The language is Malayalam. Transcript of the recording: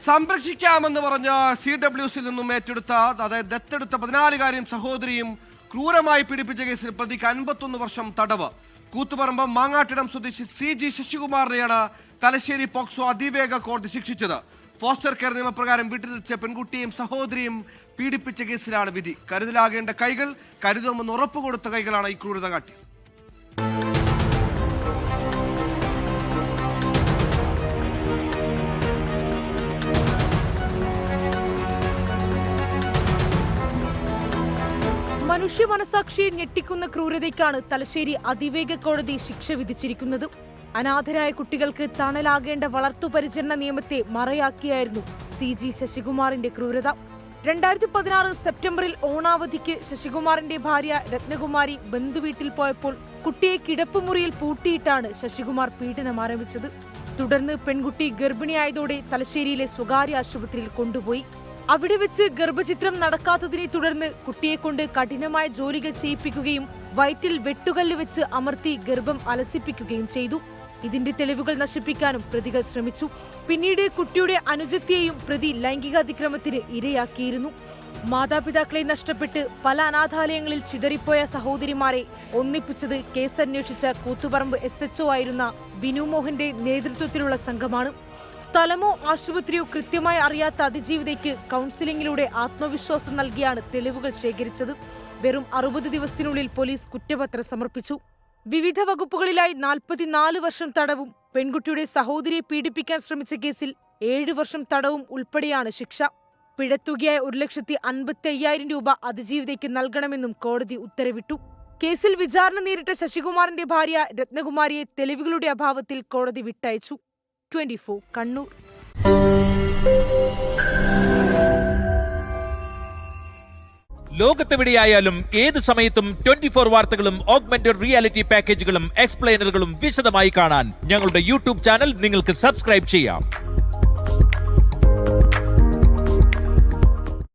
സംരക്ഷിക്കാമെന്ന് പറഞ്ഞ CWSൽ നിന്നും ഏറ്റെടുത്ത അതായത് ദത്തെടുത്ത 14-കാരിയും സഹോദരിയും ക്രൂരമായി പീഡിപ്പിച്ച കേസിൽ പ്രതിക്ക് 51 വർഷം തടവ്. കൂത്തുപറമ്പ് മാങ്ങാട്ടിടം സ്വദേശി CG ശശികുമാറിനെയാണ് തലശ്ശേരി പോക്സോ അതിവേഗ കോടതി ശിക്ഷിച്ചത്. ഫോസ്റ്റർ കെയർ നിയമപ്രകാരം വീട്ടിലെത്തിച്ച പെൺകുട്ടിയും സഹോദരിയും പീഡിപ്പിച്ച കേസിലാണ് വിധി. കരുതലാകേണ്ട കൈകൾ കരുതുമെന്ന് ഉറപ്പുകൊടുത്ത കൈകളാണ് ഈ ക്രൂരത കാട്ടിയത്. മനുഷ്യ മനസാക്ഷിയെ ഞെട്ടിക്കുന്ന ക്രൂരതയ്ക്കാണ് തലശ്ശേരി അതിവേഗ കോടതി ശിക്ഷ വിധിച്ചിരിക്കുന്നത്. അനാഥരായ കുട്ടികൾക്ക് തണലാകേണ്ട വളർത്തുപരിചരണ നിയമത്തെ മറയാക്കിയായിരുന്നു CG ശശികുമാറിന്റെ ക്രൂരത. 2016 സെപ്റ്റംബറിൽ ഓണാവധിക്ക് ശശികുമാറിന്റെ ഭാര്യ രത്നകുമാരി ബന്ധുവീട്ടിൽ പോയപ്പോൾ കുട്ടിയെ കിടപ്പുമുറിയിൽ പൂട്ടിയിട്ടാണ് ശശികുമാർ പീഡനം ആരംഭിച്ചത്. തുടർന്ന് പെൺകുട്ടി ഗർഭിണിയായതോടെ തലശ്ശേരിയിലെ സ്വകാര്യ ആശുപത്രിയിൽ കൊണ്ടുപോയി. അവിടെ വെച്ച് ഗർഭചിത്രം നടക്കാത്തതിനെ തുടർന്ന് കുട്ടിയെക്കൊണ്ട് കഠിനമായ ജോലികൾ ചെയ്യിപ്പിക്കുകയും വയറ്റിൽ വെട്ടുകല്ല് വെച്ച് അമർത്തി ഗർഭം അലസിപ്പിക്കുകയും ചെയ്തു. ഇതിന്റെ തെളിവുകൾ നശിപ്പിക്കാനും പ്രതികൾ ശ്രമിച്ചു. പിന്നീട് കുട്ടിയുടെ അനുജത്തിയെയും പ്രതി ലൈംഗികാതിക്രമത്തിന് ഇരയാക്കിയിരുന്നു. മാതാപിതാക്കളെ നഷ്ടപ്പെട്ട് പല അനാഥാലയങ്ങളിൽ ചിതറിപ്പോയ സഹോദരിമാരെ ഒന്നിപ്പിച്ചത് കേസന്വേഷിച്ച കൂത്തുപറമ്പ് SHO ആയിരുന്ന ബിനു മോഹന്റെ നേതൃത്വത്തിലുള്ള സംഘമാണ്. സ്ഥലമോ ആശുപത്രിയോ കൃത്യമായി അറിയാത്ത അതിജീവിതയ്ക്ക് കൗൺസിലിംഗിലൂടെ ആത്മവിശ്വാസം നൽകിയാണ് തെളിവുകൾ ശേഖരിച്ചത്. വെറും 60 ദിവസത്തിനുള്ളിൽ പോലീസ് കുറ്റപത്രം സമർപ്പിച്ചു. വിവിധ വകുപ്പുകളിലായി 44 വർഷം തടവും പെൺകുട്ടിയുടെ സഹോദരിയെ പീഡിപ്പിക്കാൻ ശ്രമിച്ച കേസിൽ 7 വർഷം തടവും ഉൾപ്പെടെയാണ് ശിക്ഷ. പിഴത്തുകയായ 1,55,000 രൂപ അതിജീവിതയ്ക്ക് നൽകണമെന്നും കോടതി ഉത്തരവിട്ടു. കേസിൽ വിചാരണ നേരിട്ട ശശികുമാറിന്റെ ഭാര്യ രത്നകുമാരിയെ തെളിവുകളുടെ അഭാവത്തിൽ കോടതി വിട്ടയച്ചു. 24 കണ്ണൂർ. ലോകത്തെവിടെയായാലും ഏത് സമയത്തും 24 വാർത്തകളും ഓഗ്മെന്റഡ് റിയാലിറ്റി പാക്കേജുകളും എക്സ്പ്ലെയിനറുകളും വിശദമായി കാണാൻ ഞങ്ങളുടെ YouTube ചാനൽ നിങ്ങൾക്ക് സബ്സ്ക്രൈബ് ചെയ്യാം.